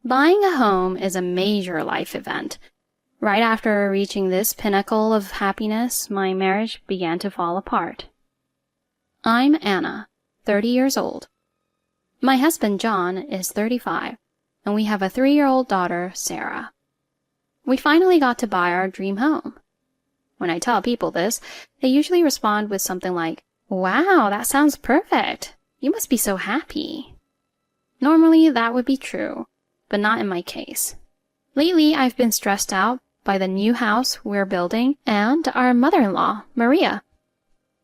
Buying a home is a major life event. Right after reaching this pinnacle of happiness, my marriage began to fall apart. I'm Anna, 30 years old. My husband, John, is 35, and we have a 3-year-old daughter, Sarah. We finally got to buy our dream home. When I tell people this, they usually respond with something like, "Wow, that sounds perfect. You must be so happy." Normally, that would be true, but not in my case. Lately, I've been stressed out by the new house we're building and our mother-in-law, Maria.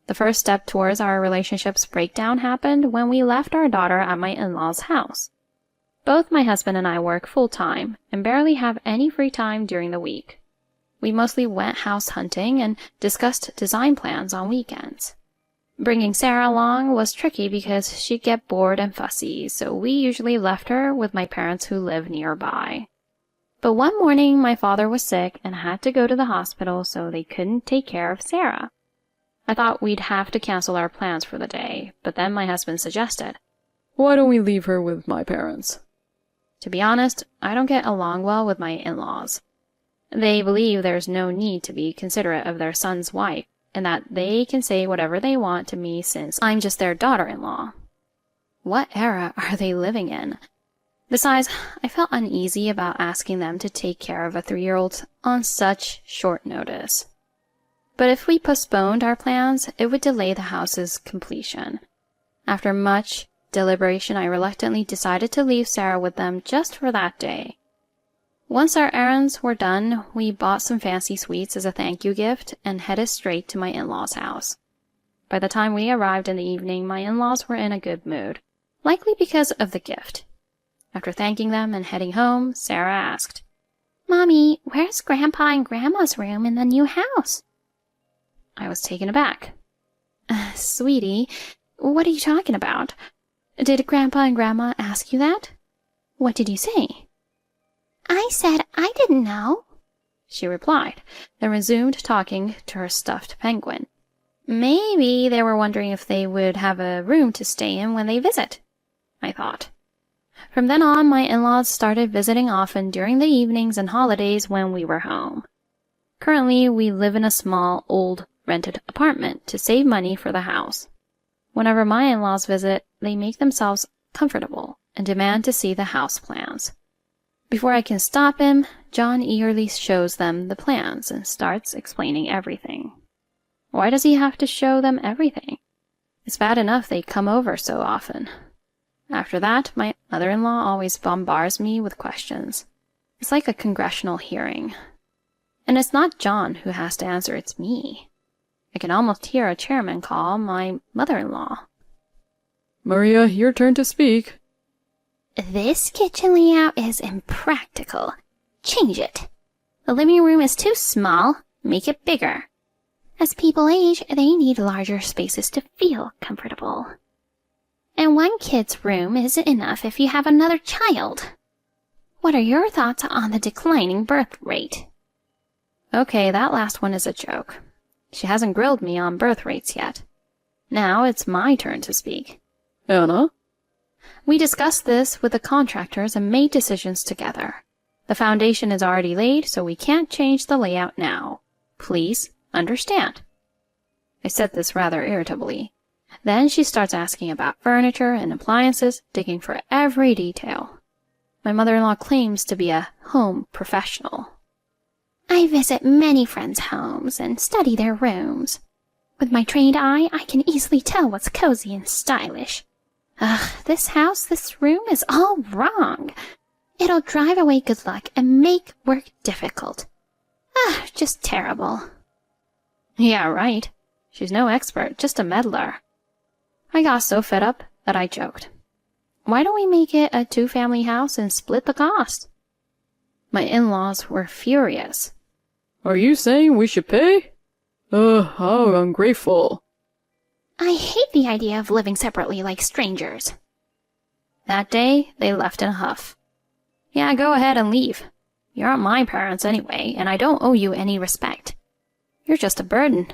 The first step towards our relationship's breakdown happened when we left our daughter at my in-laws' house. Both my husband and I work full-time and barely have any free time during the week. We mostly went house hunting and discussed design plans on weekends. Bringing Sarah along was tricky because she'd get bored and fussy, so we usually left her with my parents who live nearby. But one morning, my father was sick and had to go to the hospital, so they couldn't take care of Sarah. I thought we'd have to cancel our plans for the day, but then my husband suggested, "Why don't we leave her with my parents?" To be honest, I don't get along well with my in-laws. They believe there's no need to be considerate of their son's wife, and that they can say whatever they want to me since I'm just their daughter-in-law. What era are they living in? Besides, I felt uneasy about asking them to take care of a 3-year-old on such short notice. But if we postponed our plans, it would delay the house's completion. After much deliberation, I reluctantly decided to leave Sarah with them just for that day. Once our errands were done, we bought some fancy sweets as a thank you gift and headed straight to my in-laws' house. By the time we arrived in the evening, my in-laws were in a good mood, likely because of the gift. After thanking them and heading home, Sarah asked, "Mommy, where's Grandpa and Grandma's room in the new house?" I was taken aback. Sweetie, what are you talking about? Did Grandpa and Grandma ask you that? What did you say?" "I said I didn't know," she replied, then resumed talking to her stuffed penguin. "Maybe they were wondering if they would have a room to stay in when they visit," I thought. From then on, my in-laws started visiting often during the evenings and holidays when we were home. Currently, we live in a small, old, rented apartment to save money for the house. Whenever my in-laws visit, they make themselves comfortable and demand to see the house plans. Before I can stop him, John eagerly shows them the plans and starts explaining everything. Why does he have to show them everything? It's bad enough they come over so often. After that, my mother-in-law always bombards me with questions. It's like a congressional hearing. And it's not John who has to answer, it's me. I can almost hear a chairman call my mother-in-law. "Maria, your turn to speak." "This kitchen layout is impractical. Change it. The living room is too small. Make it bigger. As people age, they need larger spaces to feel comfortable. And one kid's room isn't enough if you have another child. What are your thoughts on the declining birth rate?" Okay, that last one is a joke. She hasn't grilled me on birth rates yet. Now it's my turn to speak. "Anna?" We discussed this with the contractors and made decisions together. The foundation is already laid, so we can't change the layout now. Please understand. I said this rather irritably. Then she starts asking about furniture and appliances, digging for every detail. My mother-in-law claims to be a home professional. "I visit many friends' homes and study their rooms. With my trained eye, I can easily tell what's cozy and stylish. Ugh, this house, this room is all wrong. It'll drive away good luck and make work difficult. Just terrible." Yeah, right. She's no expert, just a meddler. I got so fed up that I joked. Why don't we make it a 2-family house and split the cost? My in-laws were furious. "Are you saying we should pay? How ungrateful." "I hate the idea of living separately like strangers." That day, they left in a huff. Yeah, go ahead and leave. You aren't my parents anyway, and I don't owe you any respect. You're just a burden.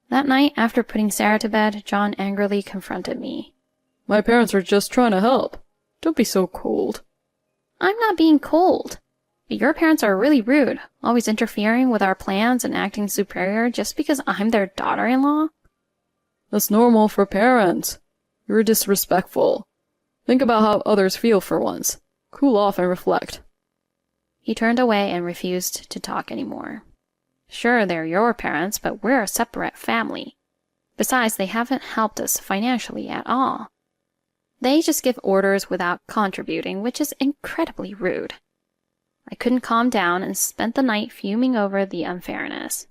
That night, after putting Sarah to bed, John angrily confronted me. "My parents are just trying to help. Don't be so cold." I'm not being cold. But your parents are really rude, always interfering with our plans and acting superior just because I'm their daughter-in-law. That's normal for parents. You're disrespectful. Think about how others feel for once. Cool off and reflect. He turned away and refused to talk anymore. Sure, they're your parents, but we're a separate family. Besides, they haven't helped us financially at all. They just give orders without contributing, which is incredibly rude. I couldn't calm down and spent the night fuming over the unfairness.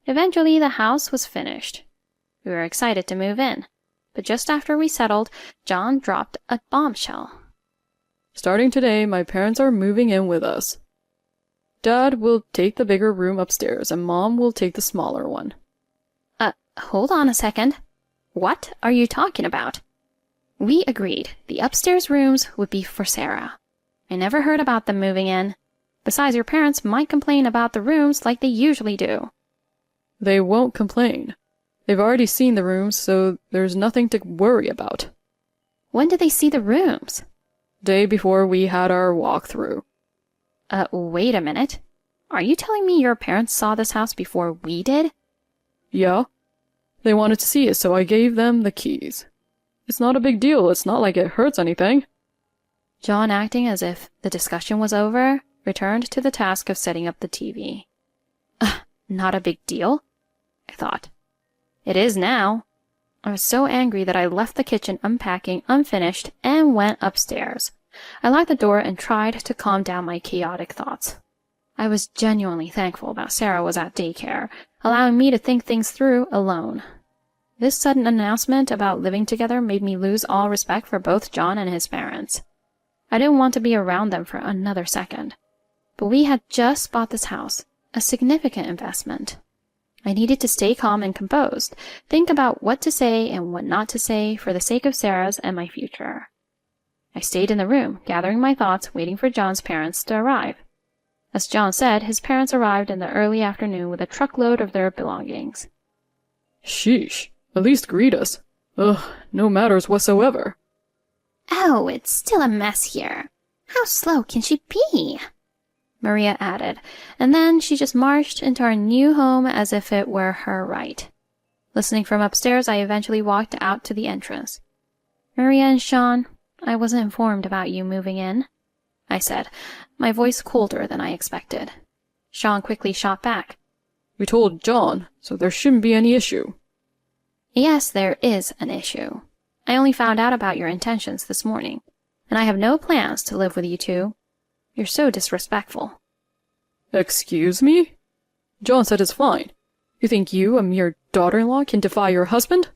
Eventually, the house was finished. We were excited to move in, but just after we settled, John dropped a bombshell. Starting today, my parents are moving in with us. Dad will take the bigger room upstairs, and Mom will take the smaller one. Hold on a second. What are you talking about? We agreed the upstairs rooms would be for Sarah. I never heard about them moving in. Besides, your parents might complain about the rooms like they usually do. They won't complain. They've already seen the rooms, so there's nothing to worry about. When did they see the rooms? Day before we had our walkthrough. Wait a minute. Are you telling me your parents saw this house before we did? Yeah. They wanted to see it, so I gave them the keys. It's not a big deal. It's not like it hurts anything. John, acting as if the discussion was over, returned to the task of setting up the TV. Not a big deal? I thought. It is now. I was so angry that I left the kitchen unpacking unfinished and went upstairs. I locked the door and tried to calm down my chaotic thoughts. I was genuinely thankful that Sarah was at daycare, allowing me to think things through alone. This sudden announcement about living together made me lose all respect for both John and his parents. I didn't want to be around them for another second. But we had just bought this house, a significant investment. I needed to stay calm and composed, think about what to say and what not to say for the sake of Sarah's and my future. I stayed in the room, gathering my thoughts, waiting for John's parents to arrive. As John said, his parents arrived in the early afternoon with a truckload of their belongings. Sheesh. At least greet us. Ugh, no matters whatsoever. Oh, it's still a mess here. How slow can she be? Maria added, and then she just marched into our new home as if it were her right. Listening from upstairs, I eventually walked out to the entrance. Maria and Sean, I wasn't informed about you moving in, I said, my voice colder than I expected. Sean quickly shot back. We told John, so there shouldn't be any issue. Yes, there is an issue. I only found out about your intentions this morning, and I have no plans to live with you two. You're so disrespectful. Excuse me? John said it's fine. You think you, a mere daughter-in-law, can defy your husband?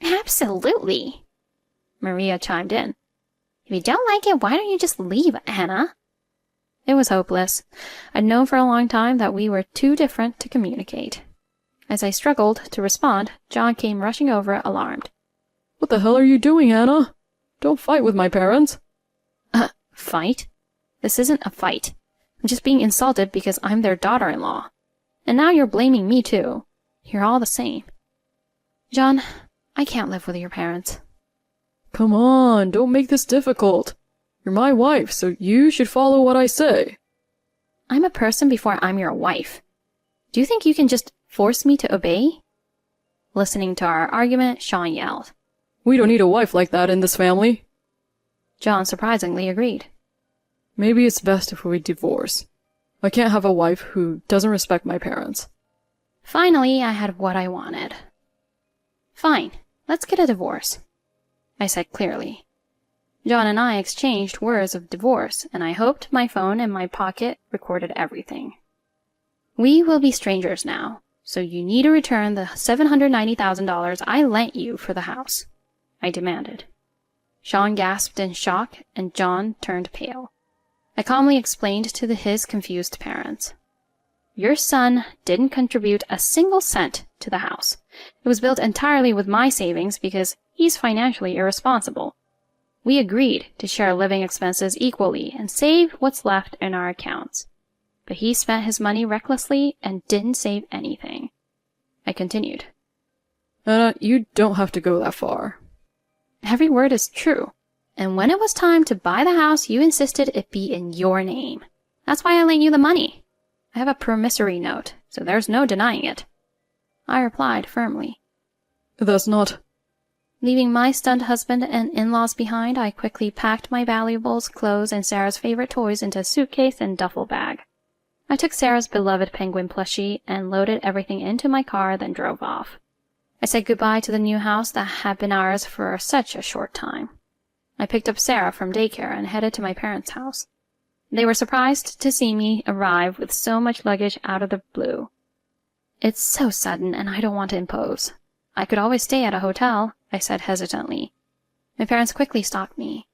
Absolutely. Maria chimed in. If you don't like it, why don't you just leave, Anna? It was hopeless. I'd known for a long time that we were too different to communicate. As I struggled to respond, John came rushing over, alarmed. What the hell are you doing, Anna? Don't fight with my parents. Fight? This isn't a fight. I'm just being insulted because I'm their daughter-in-law. And now you're blaming me too. You're all the same. John, I can't live with your parents. Come on, don't make this difficult. You're my wife, so you should follow what I say. I'm a person before I'm your wife. Do you think you can just force me to obey? Listening to our argument, Sean yelled. We don't need a wife like that in this family. John surprisingly agreed. Maybe it's best if we divorce. I can't have a wife who doesn't respect my parents. Finally, I had what I wanted. Fine, let's get a divorce, I said clearly. John and I exchanged words of divorce, and I hoped my phone in my pocket recorded everything. We will be strangers now, so you need to return the $790,000 I lent you for the house, I demanded. Sean gasped in shock, and John turned pale. I calmly explained to his confused parents. Your son didn't contribute a single cent to the house. It was built entirely with my savings because he's financially irresponsible. We agreed to share living expenses equally and save what's left in our accounts. But he spent his money recklessly and didn't save anything. I continued. Anna, you don't have to go that far. Every word is true. And when it was time to buy the house, you insisted it be in your name. That's why I lent you the money. I have a promissory note, so there's no denying it. I replied firmly. That's not... Leaving my stunned husband and in-laws behind, I quickly packed my valuables, clothes, and Sarah's favorite toys into a suitcase and duffel bag. I took Sarah's beloved penguin plushie and loaded everything into my car, then drove off. I said goodbye to the new house that had been ours for such a short time. I picked up Sarah from daycare and headed to my parents' house. They were surprised to see me arrive with so much luggage out of the blue. It's so sudden, and I don't want to impose. I could always stay at a hotel, I said hesitantly. My parents quickly stopped me.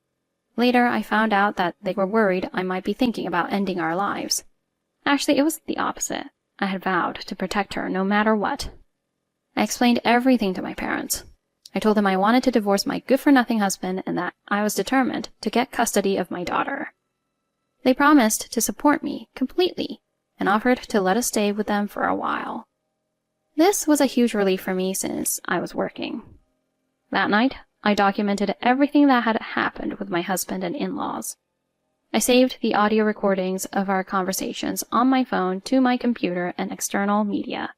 Later, I found out that they were worried I might be thinking about ending our lives. Actually, it was the opposite. I had vowed to protect her no matter what. I explained everything to my parents. I told them I wanted to divorce my good-for-nothing husband and that I was determined to get custody of my daughter. They promised to support me completely and offered to let us stay with them for a while. This was a huge relief for me since I was working. That night, I documented everything that had happened with my husband and in-laws. I saved the audio recordings of our conversations on my phone to my computer and external media.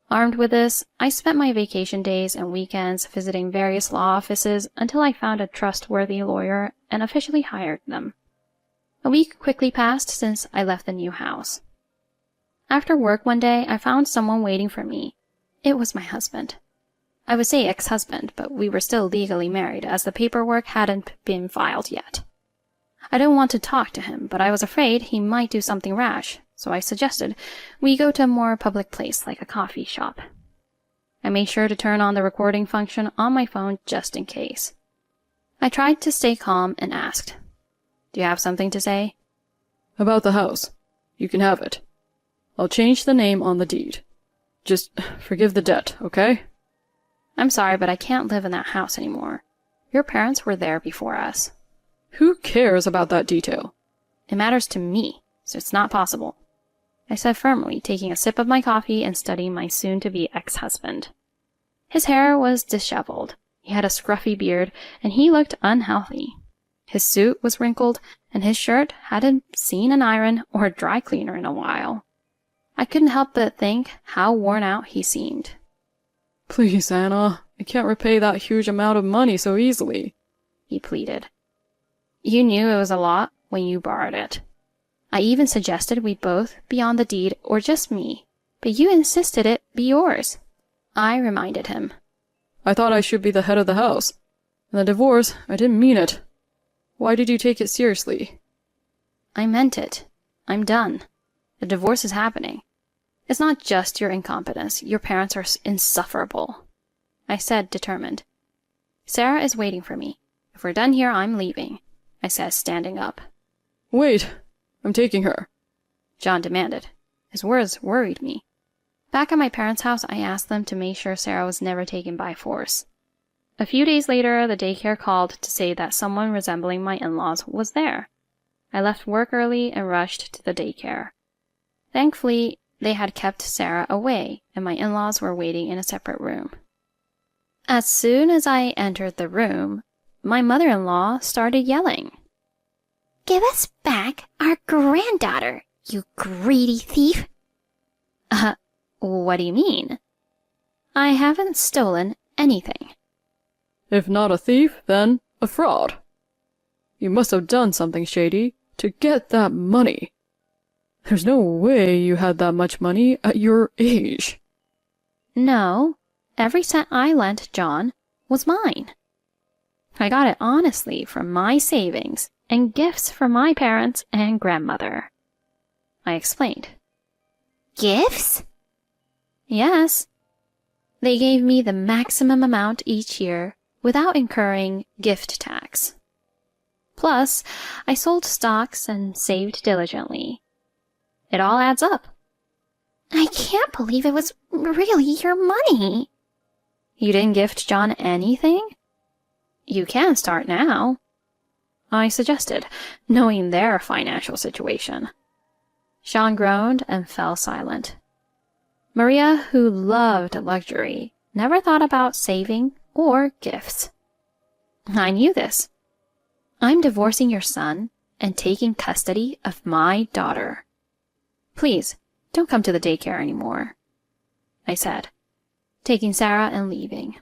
Armed with this, I spent my vacation days and weekends visiting various law offices until I found a trustworthy lawyer and officially hired them. A week quickly passed since I left the new house. After work one day, I found someone waiting for me. It was my husband. I would say ex-husband, but we were still legally married as the paperwork hadn't been filed yet. I didn't want to talk to him, but I was afraid he might do something rash, so I suggested we go to a more public place like a coffee shop. I made sure to turn on the recording function on my phone just in case. I tried to stay calm and asked, "Do you have something to say?" About the house. You can have it. I'll change the name on the deed. Just forgive the debt, okay? I'm sorry, but I can't live in that house anymore. Your parents were there before us. Who cares about that detail? It matters to me, so it's not possible, I said firmly, taking a sip of my coffee and studying my soon-to-be ex-husband. His hair was disheveled, he had a scruffy beard, and he looked unhealthy. His suit was wrinkled, and his shirt hadn't seen an iron or a dry cleaner in a while. I couldn't help but think how worn out he seemed. Please, Anna, I can't repay that huge amount of money so easily, he pleaded. You knew it was a lot when you borrowed it. I even suggested we both be on the deed or just me, but you insisted it be yours. I reminded him. I thought I should be the head of the house. And the divorce, I didn't mean it. Why did you take it seriously? I meant it. I'm done. The divorce is happening. It's not just your incompetence. Your parents are insufferable, I said, determined. Sarah is waiting for me. If we're done here, I'm leaving, I said, standing up. Wait, I'm taking her, John demanded. His words worried me. Back at my parents' house, I asked them to make sure Sarah was never taken by force. A few days later, the daycare called to say that someone resembling my in-laws was there. I left work early and rushed to the daycare. Thankfully, they had kept Sarah away, and my in-laws were waiting in a separate room. As soon as I entered the room, my mother-in-law started yelling. Give us back our granddaughter, you greedy thief! What do you mean? I haven't stolen anything. If not a thief, then a fraud. You must have done something shady to get that money. There's no way you had that much money at your age. No, every cent I lent John was mine. I got it honestly from my savings and gifts from my parents and grandmother, I explained. Gifts? Yes. They gave me the maximum amount each year without incurring gift tax. Plus, I sold stocks and saved diligently. It all adds up. I can't believe it was really your money. You didn't gift John anything? You can start now, I suggested, knowing their financial situation. Sean groaned and fell silent. Maria, who loved luxury, never thought about saving or gifts. I knew this. I'm divorcing your son and taking custody of my daughter. Please, don't come to the daycare anymore, I said, taking Sarah and leaving.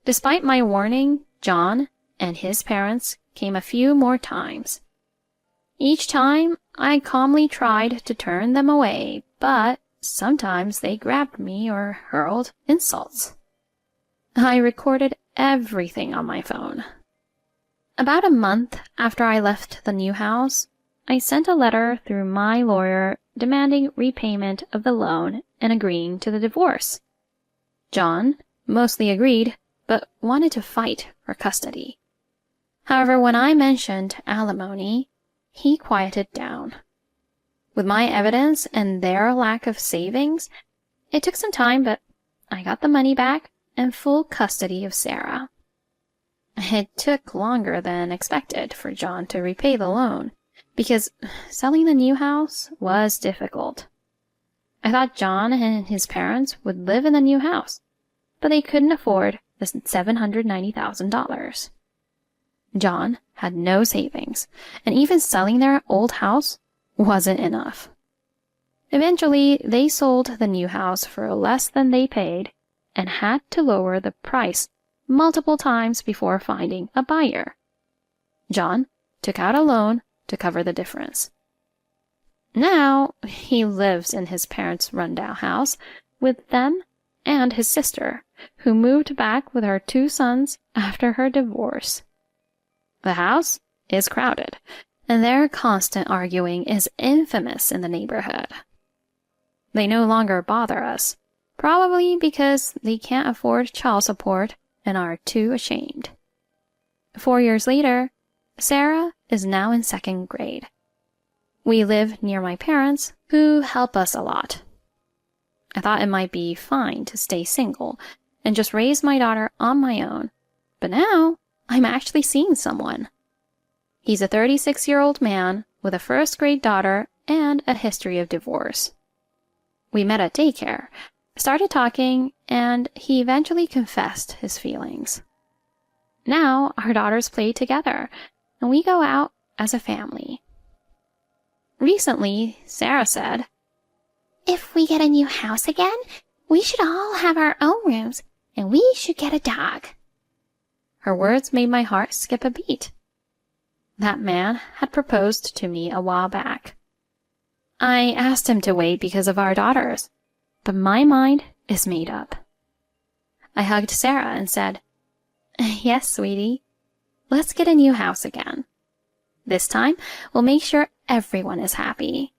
Despite my warning, John and his parents came a few more times. Each time, I calmly tried to turn them away, but sometimes they grabbed me or hurled insults. I recorded everything on my phone. About a month after I left the new house, I sent a letter through my lawyer demanding repayment of the loan and agreeing to the divorce. John mostly agreed, but wanted to fight for custody. However, when I mentioned alimony, he quieted down. With my evidence and their lack of savings, it took some time, but I got the money back and full custody of Sarah. It took longer than expected for John to repay the loan, because selling the new house was difficult. I thought John and his parents would live in the new house, but they couldn't afford the $790,000. John had no savings, and even selling their old house wasn't enough. Eventually, they sold the new house for less than they paid and had to lower the price multiple times before finding a buyer. John took out a loan to cover the difference. Now, he lives in his parents' rundown house with them and his sister, who moved back with her 2 sons after her divorce. The house is crowded, and their constant arguing is infamous in the neighborhood. They no longer bother us, probably because they can't afford child support and are too ashamed. 4 years later, Sarah is now in 2nd grade. We live near my parents, who help us a lot. I thought it might be fine to stay single and just raise my daughter on my own, but now I'm actually seeing someone. He's a 36-year-old man with a 1st-grade daughter and a history of divorce. We met at daycare, started talking, and he eventually confessed his feelings. Now our daughters play together, and we go out as a family. Recently, Sarah said, If we get a new house again, we should all have our own rooms, and we should get a dog. Her words made my heart skip a beat. That man had proposed to me a while back. I asked him to wait because of our daughters, but my mind is made up. I hugged Sarah and said, Yes, sweetie, let's get a new house again. This time, we'll make sure everyone is happy.